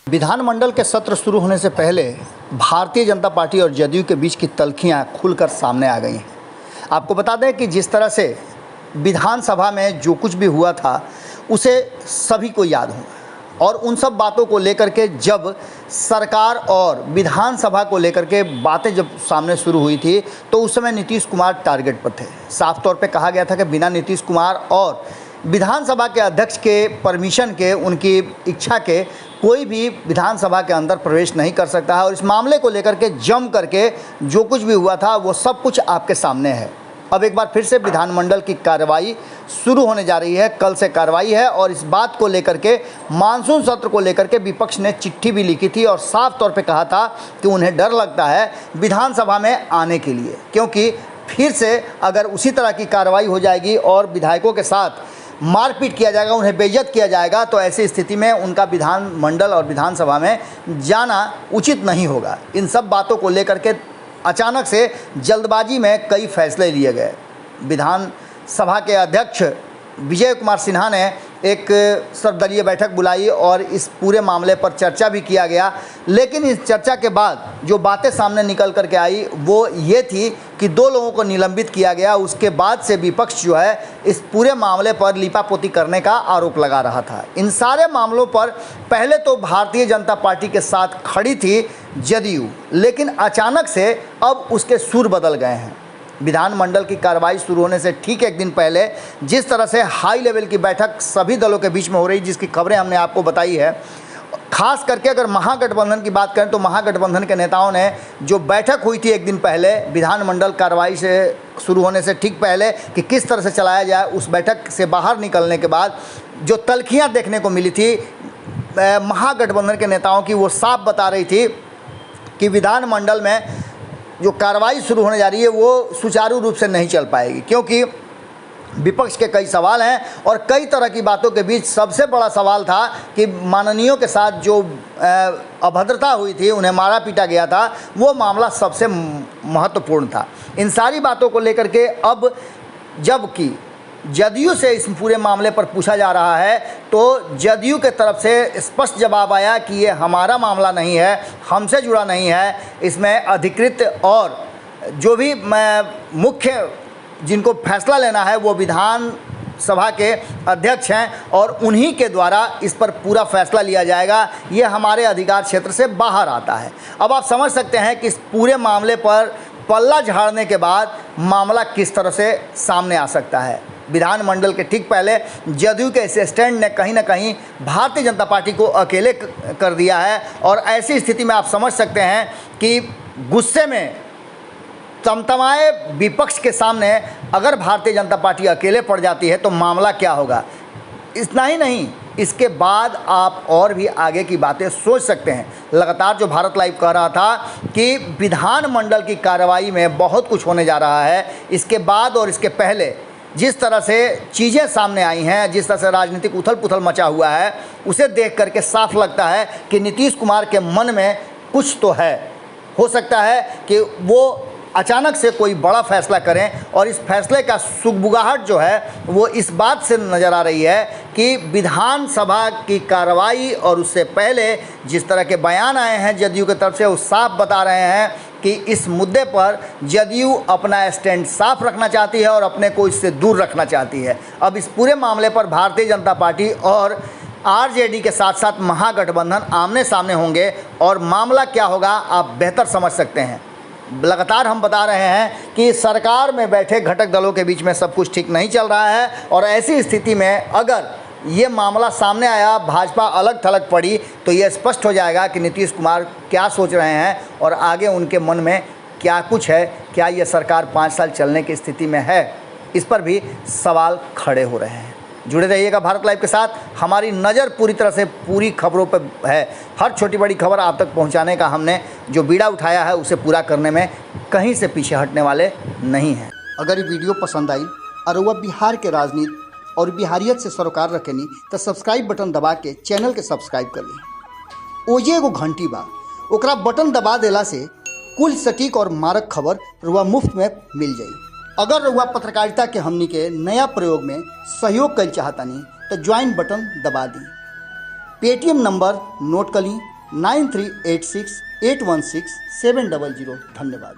विधानमंडल के सत्र शुरू होने से पहले भारतीय जनता पार्टी और जदयू के बीच की तल्खियां खुलकर सामने आ गई हैं। आपको बता दें कि जिस तरह से विधानसभा में जो कुछ भी हुआ था उसे सभी को याद होगा और उन सब बातों को लेकर के जब सरकार और विधानसभा को लेकर के बातें जब सामने शुरू हुई थी तो उस समय नीतीश कुमार टारगेट पर थे। साफ तौर पे कहा गया था कि बिना नीतीश कुमार और विधानसभा के अध्यक्ष के परमिशन के, उनकी इच्छा के कोई भी विधानसभा के अंदर प्रवेश नहीं कर सकता है। और इस मामले को लेकर के जम करके जो कुछ भी हुआ था वो सब कुछ आपके सामने है। अब एक बार फिर से विधानमंडल की कार्रवाई शुरू होने जा रही है। कल से कार्रवाई है और इस बात को लेकर के मानसून सत्र को लेकर के विपक्ष ने चिट्ठी भी लिखी थी और साफ तौर पे कहा था कि उन्हें डर लगता है विधानसभा में आने के लिए, क्योंकि फिर से अगर उसी तरह की कार्रवाई हो जाएगी और विधायकों के साथ मारपीट किया जाएगा, उन्हें बेइज्जत किया जाएगा, तो ऐसी स्थिति में उनका विधानमंडल और विधानसभा में जाना उचित नहीं होगा। इन सब बातों को लेकर के अचानक से जल्दबाजी में कई फैसले लिए गए। विधानसभा के अध्यक्ष विजय कुमार सिन्हा ने एक सर्वदलीय बैठक बुलाई और इस पूरे मामले पर चर्चा भी किया गया। लेकिन इस चर्चा के बाद जो बातें सामने निकल करके आई वो ये थी कि 2 लोगों को निलंबित किया गया। उसके बाद से विपक्ष जो है इस पूरे मामले पर लीपापोती करने का आरोप लगा रहा था। इन सारे मामलों पर पहले तो भारतीय जनता पार्टी के साथ खड़ी थी जदयू, लेकिन अचानक से अब उसके सुर बदल गए हैं। विधानमंडल की कार्रवाई शुरू होने से ठीक एक दिन पहले जिस तरह से हाई लेवल की बैठक सभी दलों के बीच में हो रही, जिसकी खबरें हमने आपको बताई है, खास करके अगर महागठबंधन की बात करें तो महागठबंधन के नेताओं ने जो बैठक हुई थी एक दिन पहले विधानमंडल कार्रवाई से शुरू होने से ठीक पहले कि किस तरह से चलाया जाए, उस बैठक से बाहर निकलने के बाद जो तल्खियाँ देखने को मिली थी महागठबंधन के नेताओं की, वो साफ बता रही थी कि विधानमंडल में जो कार्रवाई शुरू होने जा रही है वो सुचारू रूप से नहीं चल पाएगी, क्योंकि विपक्ष के कई सवाल हैं और कई तरह की बातों के बीच सबसे बड़ा सवाल था कि माननीयों के साथ जो अभद्रता हुई थी, उन्हें मारा पीटा गया था, वो मामला सबसे महत्वपूर्ण था। इन सारी बातों को लेकर के अब जबकि जदयू से इस पूरे मामले पर पूछा जा रहा है तो जदयू के तरफ से स्पष्ट जवाब आया कि ये हमारा मामला नहीं है, हमसे जुड़ा नहीं है। इसमें अधिकृत और जो भी मुख्य जिनको फैसला लेना है वो विधान सभा के अध्यक्ष हैं और उन्हीं के द्वारा इस पर पूरा फैसला लिया जाएगा। ये हमारे अधिकार क्षेत्र से बाहर आता है। अब आप समझ सकते हैं कि इस पूरे मामले पर पल्ला झाड़ने के बाद मामला किस तरह से सामने आ सकता है। विधानमंडल के ठीक पहले जदयू के इस स्टैंड ने कहीं ना कहीं भारतीय जनता पार्टी को अकेले कर दिया है और ऐसी स्थिति में आप समझ सकते हैं कि गुस्से में तमतमाए विपक्ष के सामने अगर भारतीय जनता पार्टी अकेले पड़ जाती है तो मामला क्या होगा। इतना ही नहीं, इसके बाद आप और भी आगे की बातें सोच सकते हैं। लगातार जो भारत लाइव कह रहा था कि विधानमंडल की कार्रवाई में बहुत कुछ होने जा रहा है, इसके बाद और इसके पहले जिस तरह से चीज़ें सामने आई हैं, जिस तरह से राजनीतिक उथल पुथल मचा हुआ है, उसे देख करके साफ लगता है कि नीतीश कुमार के मन में कुछ तो है। हो सकता है कि वो अचानक से कोई बड़ा फैसला करें और इस फैसले का सुगबुगाहट जो है वो इस बात से नज़र आ रही है कि विधानसभा की कार्रवाई और उससे पहले जिस तरह के बयान आए हैं जदयू की तरफ से, वो साफ बता रहे हैं कि इस मुद्दे पर जदयू अपना स्टैंड साफ रखना चाहती है और अपने को इससे दूर रखना चाहती है। अब इस पूरे मामले पर भारतीय जनता पार्टी और आरजेडी के साथ साथ महागठबंधन आमने सामने होंगे और मामला क्या होगा आप बेहतर समझ सकते हैं। लगातार हम बता रहे हैं कि सरकार में बैठे घटक दलों के बीच में सब कुछ ठीक नहीं चल रहा है और ऐसी स्थिति में अगर ये मामला सामने आया, भाजपा अलग थलग पड़ी, तो ये स्पष्ट हो जाएगा कि नीतीश कुमार क्या सोच रहे हैं और आगे उनके मन में क्या कुछ है। क्या ये सरकार 5 साल चलने की स्थिति में है, इस पर भी सवाल खड़े हो रहे हैं। जुड़े रहिएगा भारत लाइव के साथ। हमारी नज़र पूरी तरह से पूरी खबरों पर है। हर छोटी बड़ी खबर आप तक पहुंचाने का हमने जो बीड़ा उठाया है उसे पूरा करने में कहीं से पीछे हटने वाले नहीं हैं। अगर ये वीडियो पसंद आई और वह बिहार के राजनीति और बिहारियत से सरोकार रखेनी तो सब्सक्राइब बटन दबा के चैनल के सब्सक्राइब कर ली। ओजे एगो घंटी बा, ओकरा बटन दबा देला से कुल सटीक और मारक खबर रुआ मुफ्त में मिल जाई। अगर रुआ पत्रकारिता के हमनी के नया प्रयोग में सहयोग कर चाहतनी तो ज्वाइन बटन दबा दी। पेटीएम नंबर नोट कर ली 9386 816 700। धन्यवाद।